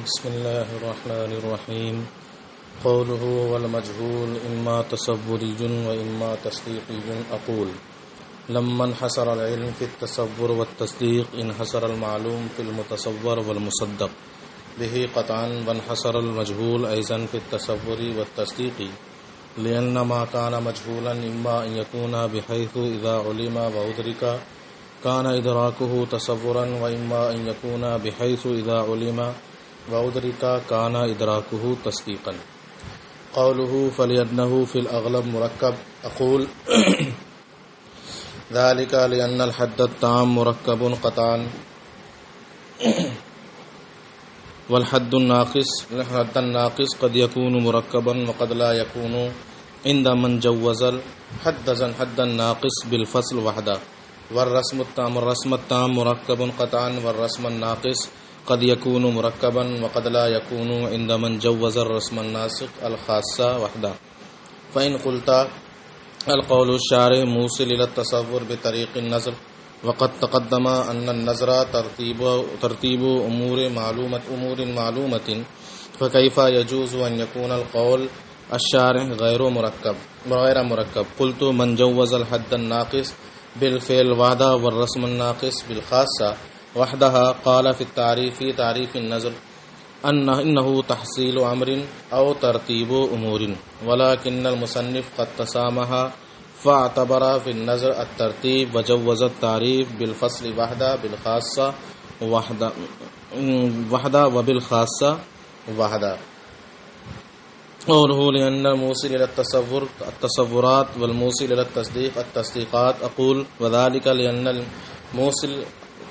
بسم الله الرحمن الرحيم. قوله والمجهول إما تصوري وإما تصديقي. أقول لما انحصر العلم في التصور والتصديق انحصر المعلوم في المتصور والمصدق به قطعا، وانحصر المجهول أيضا في التصور والتصديق، لأن ما كان مجهولا إما أن يكون بحيث إذا علم وأدرك كان إدراكه تصورا، وإما أن يكون بحيث إذا علم وأدرك كان إدراكه تصديقا. قوله فلأنه في الأغلب مركب. أقول ذلك لأن الحد التام مركب قطعا، والحد الناقص قد يكون مركبا وقد لا يكون عند من جوز الحد الناقص بالفصل وحده، والرسم التام مركب قطعا، والرسم الناقص قد يكون مركبا وقد لا يكون عند من جوز الرسم الناسخ الخاصة وحده. فإن قلت القول الشارع موصل إلى التصور بطريق النظر، وقد تقدم أن النظر ترتيب أمور معلومة، فكيف يجوز أن يكون القول الشارع غير مركب؟ قلت من جوز الحد الناقص بالفعل وحده والرسم الناقص بالخاصة وحدها قال في تعريف النظر إنه تحصيل أمر أو ترتيب أمور، ولكن المصنف قد تسامح فاعتبر في النظر الترتيب وجوز التعريف بالفصل وحده بالخاصة وحده وبالخاصة وحده. قوله لأن الموصل إلى التصورات والموصل إلى التصديقات. أقول وذلك لأن الموصل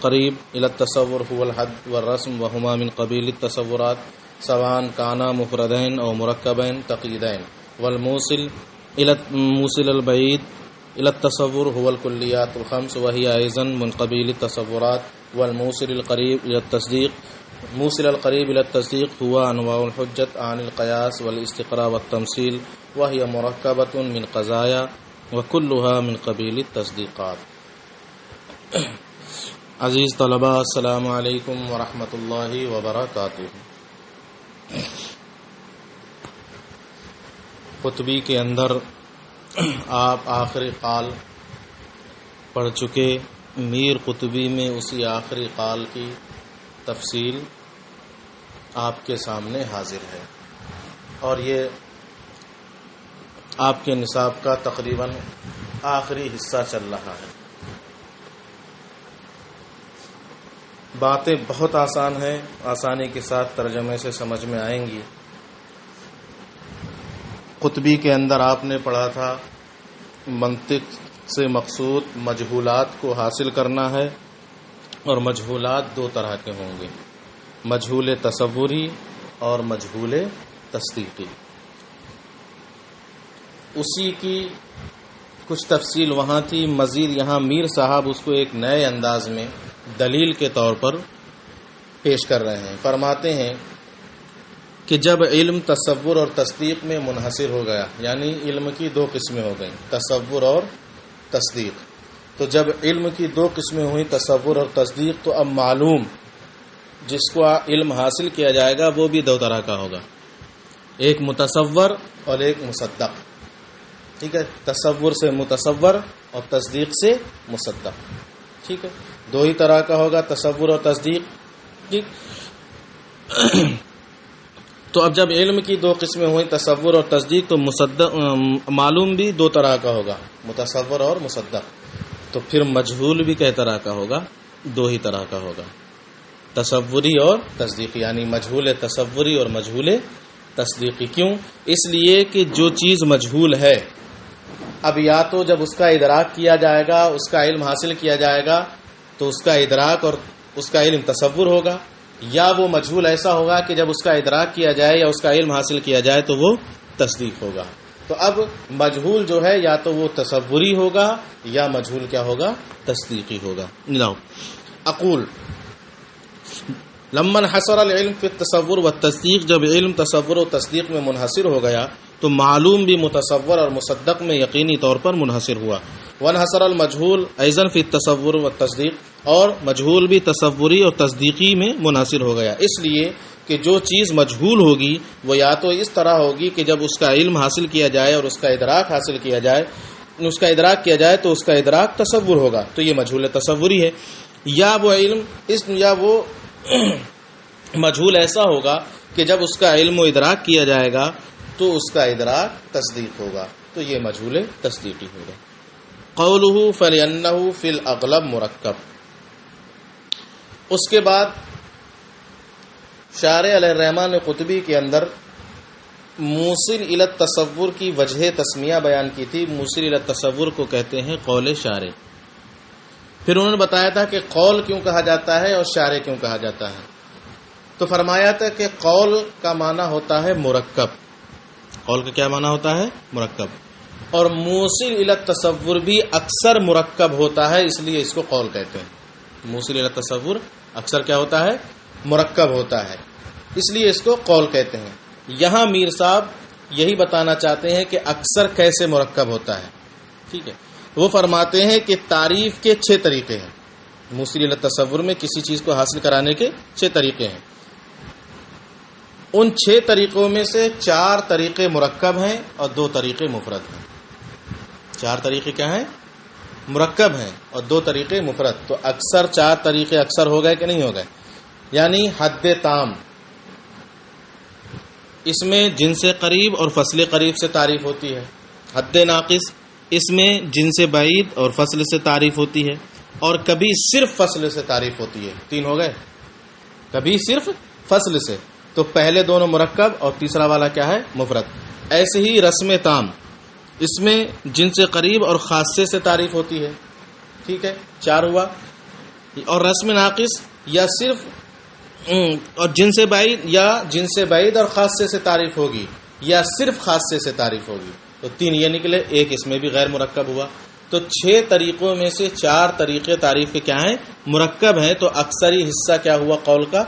قريب إلى التصور هو الحد والرسم، وهما من قبيل التصورات سواء كانا مفردين أو مركبين تقييدين، والموصل البعيد إلى التصور هو الكليات الخمس، وهي أيضا من قبيل التصورات. والموصل القريب إلى التصديق هو أنواع الحجة عن القياس والاستقراء والتمثيل، وهي مركبة من قضايا وكلها من قبيل التصديقات. عزیز طلباء، السلام علیکم ورحمۃ اللہ وبرکاتہ. قطبی کے اندر آپ آخری قال پڑھ چکے. میر قطبی میں اسی آخری قال کی تفصیل آپ کے سامنے حاضر ہے، اور یہ آپ کے نصاب کا تقریباً آخری حصہ چل رہا ہے. باتیں بہت آسان ہیں، آسانی کے ساتھ ترجمے سے سمجھ میں آئیں گی. قطبی کے اندر آپ نے پڑھا تھا منطق سے مقصود مجہولات کو حاصل کرنا ہے، اور مجہولات دو طرح کے ہوں گے، مجہول تصوری اور مجہول تصدیقی. اسی کی کچھ تفصیل وہاں تھی، مزید یہاں میر صاحب اس کو ایک نئے انداز میں دلیل کے طور پر پیش کر رہے ہیں. فرماتے ہیں کہ جب علم تصور اور تصدیق میں منحصر ہو گیا، یعنی علم کی دو قسمیں ہو گئیں، تصور اور تصدیق. تو جب علم کی دو قسمیں ہوئیں، تصور اور تصدیق، تو اب معلوم جس کو علم حاصل کیا جائے گا وہ بھی دو طرح کا ہوگا، ایک متصور اور ایک مصدق. ٹھیک ہے، تصور سے متصور اور تصدیق سے مصدق. ٹھیک ہے، دو ہی طرح کا ہوگا، تصور اور تصدیق. ٹھیک. تو اب جب علم کی دو قسمیں ہوئیں، تصور اور تصدیق، تو معلوم بھی دو طرح کا ہوگا، متصور اور مصدق. تو پھر مجہول بھی کئی طرح کا ہوگا، دو ہی طرح کا ہوگا، تصوری اور تصدیقی، یعنی مجہول تصوری اور مجہول تصدیقی. کیوں؟ اس لیے کہ جو چیز مجہول ہے، اب یا تو جب اس کا ادراک کیا جائے گا، اس کا علم حاصل کیا جائے گا، تو اس کا ادراک اور اس کا علم تصور ہوگا، یا وہ مجہول ایسا ہوگا کہ جب اس کا ادراک کیا جائے یا اس کا علم حاصل کیا جائے تو وہ تصدیق ہوگا. تو اب مجہول جو ہے یا تو وہ تصوری ہوگا یا مجہول کیا ہوگا؟ تصدیقی ہوگا. اقول لما انحصر العلم فی التصور والتصدیق، جب علم تصور و تصدیق میں منحصر ہو گیا تو معلوم بھی متصور اور مصدق میں یقینی طور پر منحصر ہوا. وانحصر المجهول ايضا في التصور والتصدیق، اور مجہول بھی تصوری اور تصدیقی میں منحصر ہو گیا، اس لیے کہ جو چیز مجہول ہوگی وہ یا تو اس طرح ہوگی کہ جب اس کا علم حاصل کیا جائے اور اس کا ادراک حاصل کیا جائے، اس کا ادراک کیا جائے تو اس کا ادراک تصور ہوگا، تو یہ مجہول تصوری ہے، یا وہ علم یا وہ مجہول ایسا ہوگا کہ جب اس کا علم و ادراک کیا جائے گا تو اس کا ادراک تصدیق ہوگا، تو یہ مجہول تصدیقی ہوگا۔ قولہ فَلِأَنَّهُ فِي الْأَغْلَبِ مرکب۔ اس کے بعد شارح علیہ الرحمن قطبی کے اندر موصل الی التصور کی وجہ تسمیہ بیان کی تھی۔ موصل الی التصور کو کہتے ہیں قول شارح۔ پھر انہوں نے بتایا تھا کہ قول کیوں کہا جاتا ہے اور شارح کیوں کہا جاتا ہے، تو فرمایا تھا کہ قول کا معنی ہوتا ہے مرکب، قول کا کیا معنی ہوتا ہے؟ مرکب، اور موصل الی التصور بھی اکثر مرکب ہوتا ہے، اس لیے اس کو قول کہتے ہیں۔ موصل الی التصور اکثر کیا ہوتا ہے؟ مرکب ہوتا ہے، اس لیے اس کو قول کہتے ہیں۔ یہاں میر صاحب یہی بتانا چاہتے ہیں کہ اکثر کیسے مرکب ہوتا ہے، ٹھیک ہے۔ وہ فرماتے ہیں کہ تعریف کے 6 طریقے ہیں، موصل الی التصور میں کسی چیز کو حاصل کرانے کے 6 طریقے ہیں۔ ان 6 طریقوں میں سے 4 طریقے مرکب ہیں اور 2 طریقے مفرد ہیں۔ 4 طریقے کیا ہیں؟ مرکب ہیں اور 2 طریقے مفرد۔ تو اکثر 4 طریقے اکثر ہو گئے کہ نہیں ہو گئے؟ یعنی حد تام، اس میں جنس قریب اور فصل قریب سے تعریف ہوتی ہے۔ حد ناقص، اس میں جنس بعید اور فصل سے تعریف ہوتی ہے، اور کبھی صرف فصل سے تعریف ہوتی ہے۔ 3 ہو گئے، کبھی صرف فصل سے، تو پہلے دونوں مرکب اور تیسرا والا کیا ہے؟ مفرد۔ ایسے ہی رسم تام، اس میں جنس قریب اور خاصے سے تعریف ہوتی ہے، ٹھیک ہے، 4 ہوا۔ اور رسم ناقص یا صرف اور جنس بعید، یا جنس بعید اور خاصے سے تعریف ہوگی، یا صرف خاصے سے تعریف ہوگی، تو 3 یہ نکلے، 1 اس میں بھی غیر مرکب ہوا۔ تو 6 طریقوں میں سے 4 طریقے تعریف کے کیا ہیں؟ مرکب ہیں۔ تو اکثری حصہ کیا ہوا قول کا،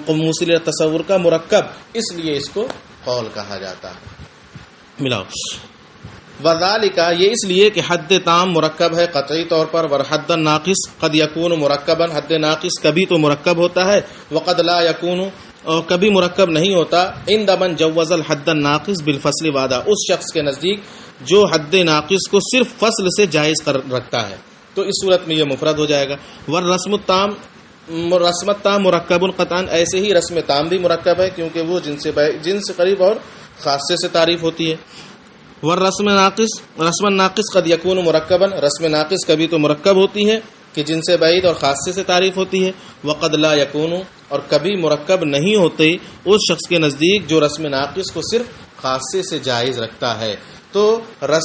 موصل الی التصور کا مرکب، اس لیے اس کو قول کہا جاتا ہے۔ ملاؤ وذالک، یہ اس لیے کہ حد تام مرکب ہے قطعی طور پر، ورحد ناقص قد یکون مرکبا، حد ناقص کبھی تو مرکب ہوتا ہے، وقد لا یکون، اور کبھی مرکب نہیں ہوتا، عند من جوز الحد الناقص بالفصل وعدہ، اس شخص کے نزدیک جو حد ناقص کو صرف فصل سے جائز رکھتا ہے، تو اس صورت میں یہ مفرد ہو جائے گا۔ والرسم التام، رسم التام مرکب قطعا، ایسے ہی رسم تام بھی مرکب ہے کیونکہ وہ جنس قریب اور خاصے سے تعریف ہوتی ہے۔ والرسم ناقص، رسم ناقص قد یکون مرکبا، رسم ناقص کبھی تو مرکب ہوتی ہے کہ جن سے بعید اور خاصے سے تعریف ہوتی ہے، وقد لا یکون، اور کبھی مرکب نہیں ہوتے اس شخص کے نزدیک جو رسم ناقص کو صرف خاصے سے جائز رکھتا ہے۔ تو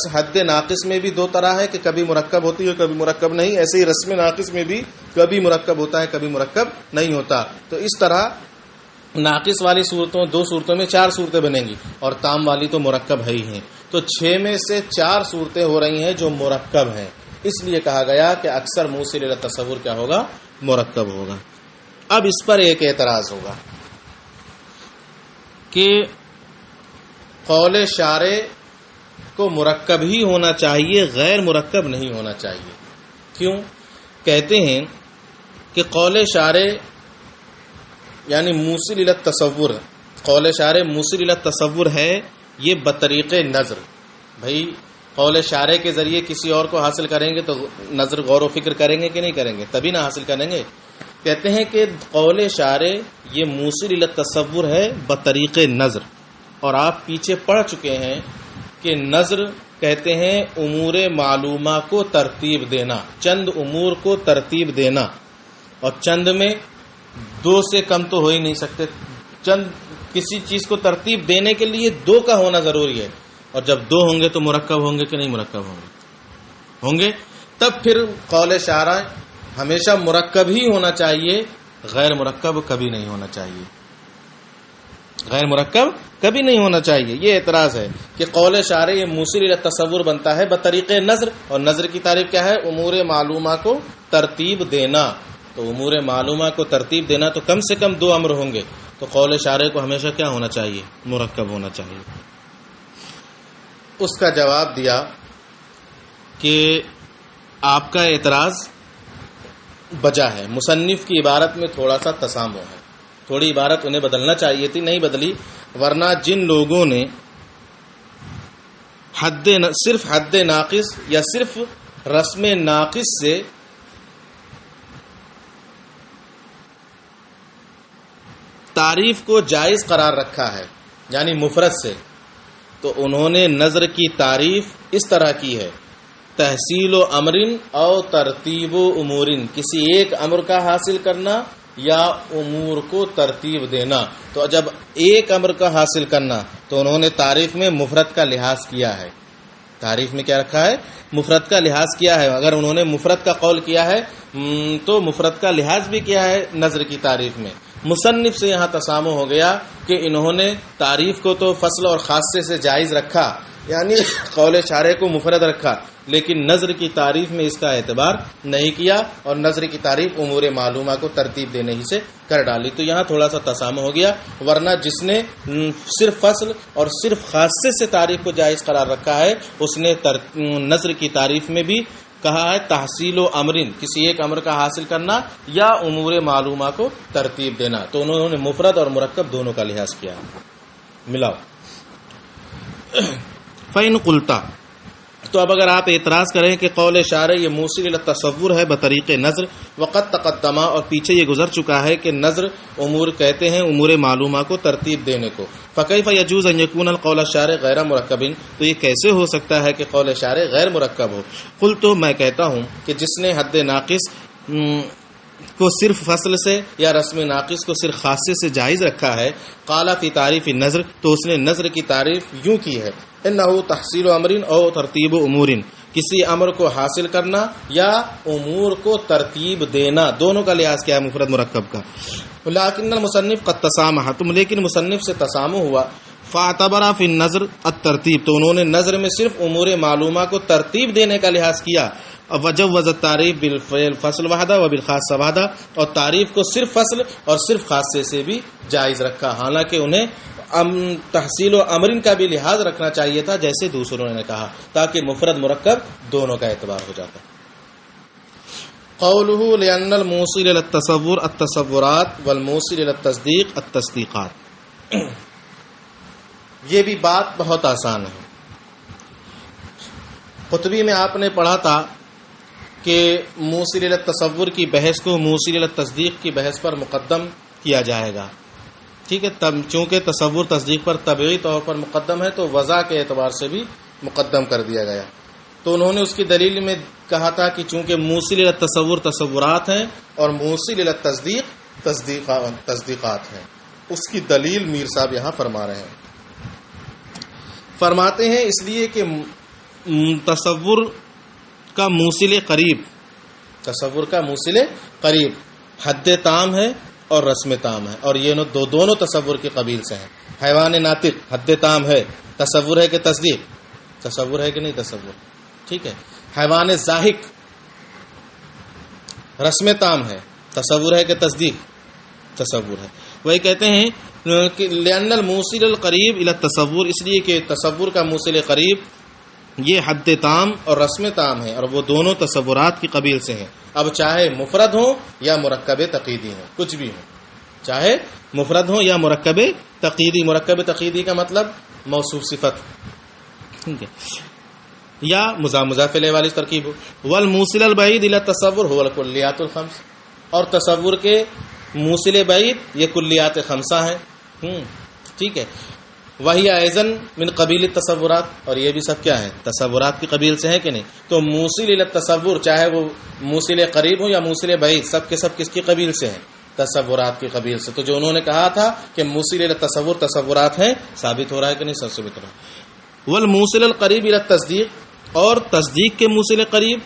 حد ناقص میں بھی 2 طرح ہے کہ کبھی مرکب ہوتی ہے کبھی مرکب نہیں، ایسے ہی رسم ناقص میں بھی کبھی مرکب ہوتا ہے کبھی مرکب نہیں ہوتا۔ تو اس طرح ناقص والی صورتوں 2 صورتوں میں 4 صورتیں بنیں گی، اور تام والی تو مرکب ہے ہی ہیں، تو 6 میں سے 4 صورتیں ہو رہی ہیں جو مرکب ہیں، اس لیے کہا گیا کہ اکثر موصل الی التصور کیا ہوگا؟ مرکب ہوگا۔ اب اس پر ایک اعتراض ہوگا کہ قول شارع کو مرکب ہی ہونا چاہیے، غیر مرکب نہیں ہونا چاہیے۔ کیوں؟ کہتے ہیں کہ قول شارع یعنی موصل الی التصور، قول شارع موصل الی التصور ہے، یہ بطریق نظر۔ بھائی قول شارع کے ذریعے کسی اور کو حاصل کریں گے تو نظر غور و فکر کریں گے کہ نہیں کریں گے؟ تبھی نہ حاصل کریں گے۔ کہتے ہیں کہ قول شارع یہ موصل الی التصور ہے بطریق نظر، اور آپ پیچھے پڑھ چکے ہیں کہ نظر کہتے ہیں امور معلومہ کو ترتیب دینا، چند امور کو ترتیب دینا، اور چند میں 2 سے کم تو ہو ہی نہیں سکتے، چند کسی چیز کو ترتیب دینے کے لیے 2 کا ہونا ضروری ہے، اور جب 2 ہوں گے تو مرکب ہوں گے کہ نہیں مرکب ہوں گے، تب پھر قول شارع ہمیشہ مرکب ہی ہونا چاہیے، غیر مرکب کبھی نہیں ہونا چاہیے، غیر مرکب کبھی نہیں ہونا چاہیے۔ یہ اعتراض ہے کہ قول شارع یہ موصل الی التصور بنتا ہے بطریق نظر، اور نظر کی تعریف کیا ہے؟ امور معلومہ کو ترتیب دینا۔ تو امور معلومہ کو ترتیب دینا تو کم سے کم 2 امر ہوں گے، تو قول شارع کو ہمیشہ کیا ہونا چاہیے؟ مرکب ہونا چاہیے۔ اس کا جواب دیا کہ آپ کا اعتراض بجا ہے، مصنف کی عبارت میں تھوڑا سا تسامح ہے۔ تھوڑی عبارت انہیں بدلنا چاہیے تھی، نہیں بدلی، ورنہ جن لوگوں نے صرف حد ناقص یا صرف رسم ناقص سے تعریف کو جائز قرار رکھا ہے یعنی مفرد سے، تو انہوں نے نظر کی تعریف اس طرح کی ہے: تحصیل و امرن او ترتیب و امورن، کسی ایک امر کا حاصل کرنا یا امور کو ترتیب دینا۔ تو جب ایک امر کا حاصل کرنا تو انہوں نے تعریف میں مفرد کا لحاظ کیا ہے، تعریف میں کیا رکھا ہے؟ مفرد کا لحاظ کیا ہے۔ اگر انہوں نے مفرد کا قول کیا ہے تو مفرد کا لحاظ بھی کیا ہے نظر کی تعریف میں۔ مصنف سے یہاں تسامح ہو گیا کہ انہوں نے تعریف کو تو فصل اور خاصے سے جائز رکھا، یعنی قول شارع کو مفرد رکھا، لیکن نظر کی تعریف میں اس کا اعتبار نہیں کیا اور نظر کی تعریف امور معلومہ کو ترتیب دینے ہی سے کر ڈالی۔ تو یہاں تھوڑا سا تسامح ہو گیا، ورنہ جس نے صرف فصل اور صرف خاصے سے تعریف کو جائز قرار رکھا ہے اس نے نظر کی تعریف میں بھی کہا ہے تحصیل و امرن، کسی ایک امر کا حاصل کرنا یا امور معلومہ کو ترتیب دینا۔ تو انہوں نے مفرد اور مرکب دونوں کا لحاظ کیا۔ ملاؤ فَإِن قُلْتَ، تو اب اگر آپ اعتراض کریں کہ قول شارع یہ موصل الی التصور ہے بطریق نظر، وقت تقدمہ، اور پیچھے یہ گزر چکا ہے کہ نظر امور کہتے ہیں امور معلومہ کو ترتیب دینے کو، فکیف یجوز ان یکون القول الشارع غیر مرکب، تو یہ کیسے ہو سکتا ہے کہ قول شارع غیر مرکب ہو؟ قلت، تو میں کہتا ہوں کہ جس نے حد ناقص کو صرف فصل سے یا رسم ناقص کو صرف خاصے سے جائز رکھا ہے، قال فی تعریف نظر، تو اس نے نظر کی تعریف یوں کی ہے: انہ تحصیل و امرن او ترتیب امورن، کسی امر کو حاصل کرنا یا امور کو ترتیب دینا، دونوں کا لحاظ کیا ہے مفرد مرکب کا۔ لیکن المصنف قد تسامح، تم لیکن مصنف سے تسامح ہوا، فاعتبر فی النظر الترتیب، تو انہوں نے نظر میں صرف امور معلومہ کو ترتیب دینے کا لحاظ کیا، وجوز التعریف بالفصل وحدہ و بالخاص وحدہ، اور تعریف کو صرف فصل اور صرف خاصے سے بھی جائز رکھا، حالانکہ انہیں تحصیل و امرن کا بھی لحاظ رکھنا چاہیے تھا جیسے دوسروں نے کہا، تاکہ مفرد مرکب دونوں کا اعتبار ہو جاتا۔ قولہ لأن الموصل إلى التصور التصورات والموصل إلى التصدیق التصدیقات، یہ بھی بات بہت آسان ہے۔ قطبی میں آپ نے پڑھا تھا کہ موصل الی التصور کی بحث کو موصل الی التصدیق کی بحث پر مقدم کیا جائے گا، ٹھیک ہے، چونکہ تصور تصدیق پر طبعی طور پر مقدم ہے تو وضع کے اعتبار سے بھی مقدم کر دیا گیا۔ تو انہوں نے اس کی دلیل میں کہا تھا کہ چونکہ موصل الی التصور تصورات ہیں اور موصل الی التصدیق تصدیقات ہیں، اس کی دلیل میر صاحب یہاں فرما رہے ہیں۔ فرماتے ہیں اس لیے کہ تصور کا موصل قریب حد تام ہے اور رسم تام ہے، اور یہ دونوں تصور کے قبیل سے ہیں۔ حیوان ناطق حد تام ہے، تصور ہے کہ تصدیق؟ تصور ہے کہ نہیں تصور؟ ٹھیک ہے۔ حیوان ضاحک رسم تام ہے، تصور ہے کہ تصدیق؟ تصور ہے۔ وہی کہتے ہیں کہ لأن الموصل القریب الی التصور، اس لیے کہ تصور کا موصل قریب یہ حد تام اور رسم تام ہے، اور وہ دونوں تصورات کی قبیل سے ہیں، اب چاہے مفرد ہوں یا مرکب تقییدی ہوں، کچھ بھی ہوں، چاہے مفرد ہوں یا مرکب تقییدی۔ مرکب تقییدی کا مطلب موصوف صفت، ٹھیک ہے، یا مضاف الیہ والی ترکیب ہو۔ والموصل البعید الی التصور هو الکلیات الخمس، اور تصور کے موصل بعید یہ کلیات خمسہ ہیں، ٹھیک ہے۔ وہی ایزن من قبیل التصورات، اور یہ بھی سب کیا ہے تصورات کی قبیل سے ہے کہ نہیں؟ تو موصل الی التصور چاہے وہ موصل قریب ہو یا موصل بعید، سب کے سب کس کی قبیل سے ہیں؟ تصورات کی قبیل سے۔ تو جو انہوں نے کہا تھا کہ موصل الی التصور تصورات ہیں، ثابت ہو رہا ہے کہ نہیں؟ ثابت ہو رہا ہے۔ والموصل القریب الی التصدیق، اور تصدیق کے موصل قریب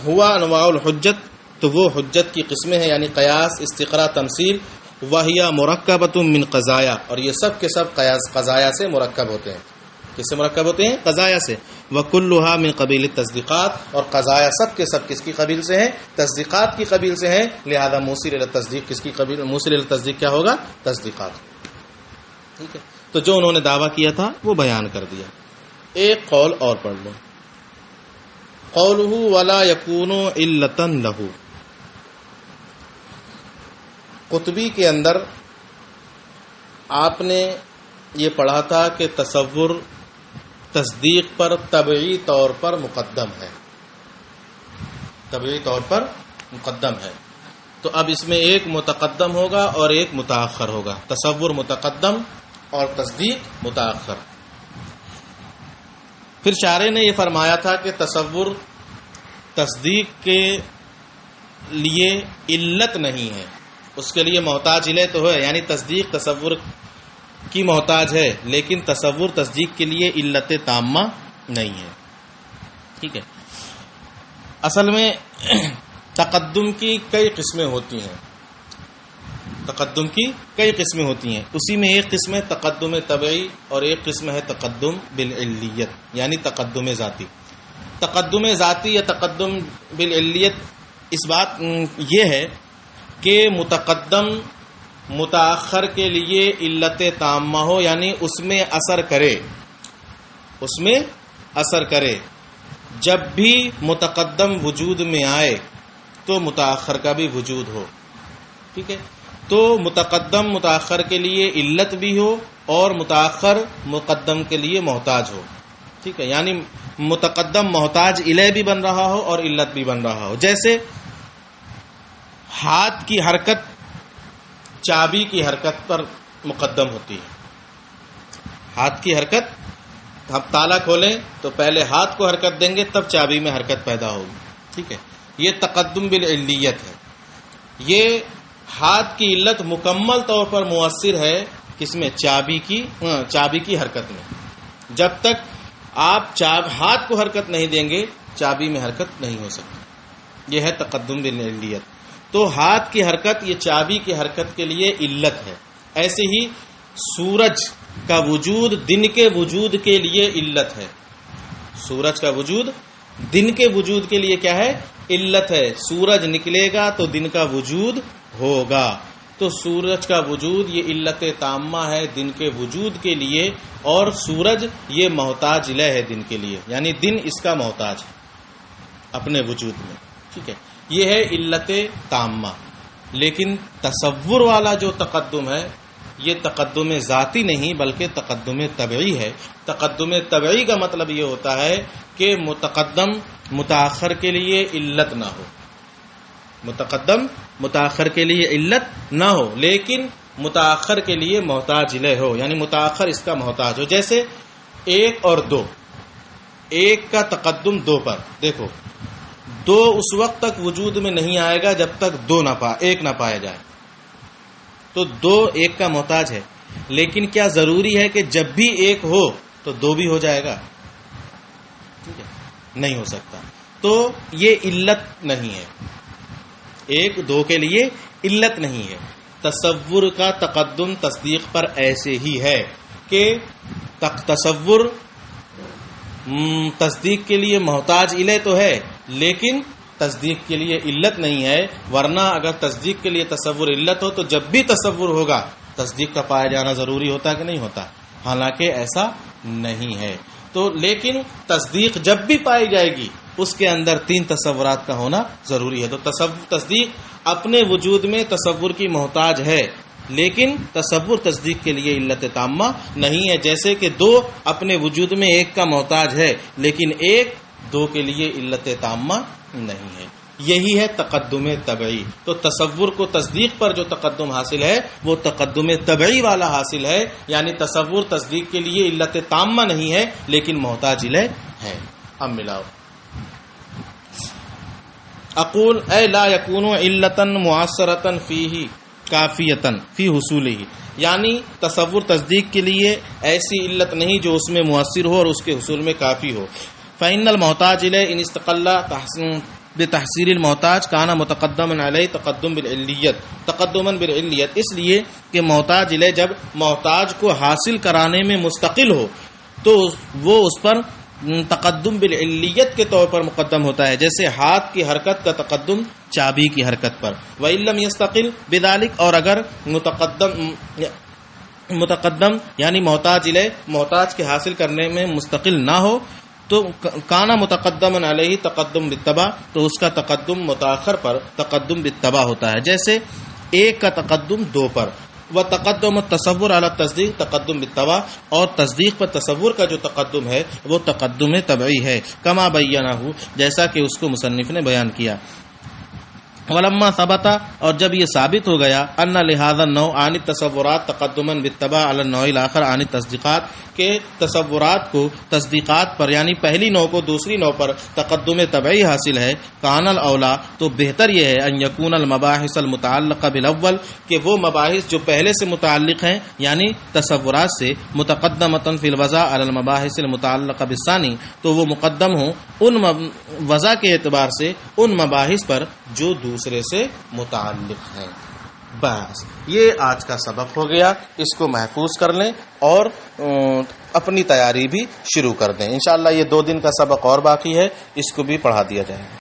ہوا انواع الحجت، تو وہ حجت کی قسمیں ہیں، یعنی قیاس، استقراء، تمثیل، وَهِيَ مُرَكَّبَةٌ مِّن قَضَايَا، اور یہ سب کے سب قضایا سے مرکب ہوتے ہیں۔ کس سے مرکب ہوتے ہیں؟ قضایا سے۔ وَكُلُّهَا مِن قَبِيلِ التصدیقات، اور قضایا سب کے سب کس کی قبیل سے ہیں؟ تصدیقات کی قبیل سے ہیں، لہذا موصل الی التصدیق کس کی قبیل؟ موصل الی التصدیق کیا ہوگا؟ تصدیقات، ٹھیک ہے۔ تو جو انہوں نے دعویٰ کیا تھا وہ بیان کر دیا۔ ایک قول اور پڑھ لو، قولہ وَلَا يَكُونُ عِلَّةً لَهُ، قطبی کے اندر آپ نے یہ پڑھا تھا کہ تصور تصدیق پر طبعی طور پر مقدم ہے، طبعی طور پر مقدم ہے. تو اب اس میں ایک متقدم ہوگا اور ایک متاخر ہوگا. تصور متقدم اور تصدیق متاخر. پھر شارح نے یہ فرمایا تھا کہ تصور تصدیق کے لیے علت نہیں ہے، اس کے لیے محتاج الیہ تو ہے، یعنی تصدیق تصور کی محتاج ہے، لیکن تصور تصدیق کے لیے علت تامہ نہیں ہے. ٹھیک ہے. اصل میں تقدم کی کئی قسمیں ہوتی ہیں، تقدم کی کئی قسمیں ہوتی ہیں. اسی میں ایک قسم ہے تقدم طبعی اور ایک قسم ہے تقدم بالعلیت، یعنی تقدم ذاتی. تقدم ذاتی یا تقدم بالعلیت اس بات یہ ہے کہ متقدم متاخر کے لیے علت تامہ ہو، یعنی اس میں اثر کرے، اس میں اثر کرے. جب بھی متقدم وجود میں آئے تو متاخر کا بھی وجود ہو. ٹھیک ہے. تو متقدم متاخر کے لیے علت بھی ہو اور متاخر مقدم کے لیے محتاج ہو. ٹھیک ہے. یعنی متقدم محتاج الیہ بھی بن رہا ہو اور علت بھی بن رہا ہو. جیسے ہاتھ کی حرکت چابی کی حرکت پر مقدم ہوتی ہے. ہاتھ کی حرکت، ہم تالا کھولیں تو پہلے ہاتھ کو حرکت دیں گے تب چابی میں حرکت پیدا ہوگی. ٹھیک ہے. یہ تقدم بالعلیت ہے. یہ ہاتھ کی علت مکمل طور پر مؤثر ہے کس میں؟ چابی کی حرکت میں. جب تک آپ ہاتھ کو حرکت نہیں دیں گے چابی میں حرکت نہیں ہو سکتی. یہ ہے تقدم بالعلیت. تو ہاتھ کی حرکت یہ چابی کی حرکت کے لیے علت ہے. ایسے ہی سورج کا وجود دن کے وجود کے لیے علت ہے. سورج کا وجود دن کے وجود کے لیے کیا ہے؟ علت ہے. سورج نکلے گا تو دن کا وجود ہوگا. تو سورج کا وجود یہ علت تامہ ہے دن کے وجود کے لیے، اور سورج یہ محتاج الیہ ہے دن کے لیے، یعنی دن اس کا محتاج ہے اپنے وجود میں. ٹھیک ہے. یہ ہے علت تامہ. لیکن تصور والا جو تقدم ہے یہ تقدم ذاتی نہیں بلکہ تقدم طبعی ہے. تقدم طبعی کا مطلب یہ ہوتا ہے کہ متقدم متاخر کے لیے علت نہ ہو، متقدم متاخر کے لیے علت نہ ہو لیکن متاخر کے لیے محتاج الیہ ہو، یعنی متاخر اس کا محتاج ہو. جیسے ایک اور دو، ایک کا تقدم دو پر. دیکھو دو اس وقت تک وجود میں نہیں آئے گا جب تک ایک نہ پایا جائے. تو دو ایک کا محتاج ہے، لیکن کیا ضروری ہے کہ جب بھی ایک ہو تو دو بھی ہو جائے گا؟ ٹھیک ہے. نہیں ہو سکتا. تو یہ علت نہیں ہے، ایک دو کے لیے علت نہیں ہے. تصور کا تقدم تصدیق پر ایسے ہی ہے کہ تصور تصدیق کے لیے محتاج الیہ تو ہے لیکن تصدیق کے لیے علت نہیں ہے. ورنہ اگر تصدیق کے لیے تصور علت ہو تو جب بھی تصور ہوگا تصدیق کا پایا جانا ضروری ہوتا کہ نہیں ہوتا؟ حالانکہ ایسا نہیں ہے. تو لیکن تصدیق جب بھی پائی جائے گی اس کے اندر تین تصورات کا ہونا ضروری ہے. تو تصدیق اپنے وجود میں تصور کی محتاج ہے لیکن تصور تصدیق کے لیے علت تامہ نہیں ہے. جیسے کہ دو اپنے وجود میں ایک کا محتاج ہے لیکن ایک دو کے لیے علت تامہ نہیں ہے. یہی ہے تقدم طبعی. تو تصور کو تصدیق پر جو تقدم حاصل ہے وہ تقدم طبعی والا حاصل ہے، یعنی تصور تصدیق کے لیے علت تامہ نہیں ہے لیکن محتاج الیہ ہے. اب ملاؤ. اقول اے لا یکون علتا معاصرتا فیہ کافیتا فی حصولہ، یعنی تصور تصدیق کے لیے ایسی علت نہیں جو اس میں مؤثر ہو اور اس کے حصول میں کافی ہو. فإن المحتاج الیہ ان استقل بتحصیل المحتاج کانا متقدما علیہ تقدم بالعلیت تقدما بالعلیت. اس لیے کہ محتاج الیہ جب محتاج کو حاصل کرانے میں مستقل ہو تو وہ اس پر تقدم بالعلیت کے طور پر مقدم ہوتا ہے. جیسے ہاتھ کی حرکت کا تقدم چابی کی حرکت پر. وَإِن لَّمْ يَسْتَقِلْ بِذَلِكَ، اور اگر متقدم یعنی محتاج الیہ محتاج کے حاصل کرنے میں مستقل نہ ہو تو کانا متقدم علیہ تقدم بالتبع، تو اس کا تقدم متاخر پر تقدم بالتبع ہوتا ہے. جیسے ایک کا تقدم دو پر، و تقدم التصور علی تصدیق تقدم بالتبع، اور تصدیق پر تصور کا جو تقدم ہے وہ تقدم طبعی ہے، کما بینہ، جیسا کہ اس کو مصنف نے بیان کیا۔ ولما ثبت، اور جب یہ ثابت ہو گیا، ان لہذا النوع عن التصورات تقدما بالتبع علی النوع الاخر عن التصدیقات، کہ تصورات کو تصدیقات پر یعنی پہلی نوع کو دوسری نوع پر تقدم طبعی حاصل ہے، کان الاولا، تو بہتر یہ ہے، ان یکون المباحث المتعلقہ بالاول، کہ وہ مباحث جو پہلے سے متعلق ہیں یعنی تصورات سے، متقدمۃ فی الوضع علی المباحث المتعلقہ بالثانی، تو وہ مقدم ہوں ان وضع کے اعتبار سے ان مباحث پر جو دوسرے سے متعلق ہیں۔ بس یہ آج کا سبق ہو گیا، اس کو محفوظ کر لیں اور اپنی تیاری بھی شروع کر دیں۔ انشاءاللہ یہ 2 دن کا سبق اور باقی ہے، اس کو بھی پڑھا دیا جائے گا۔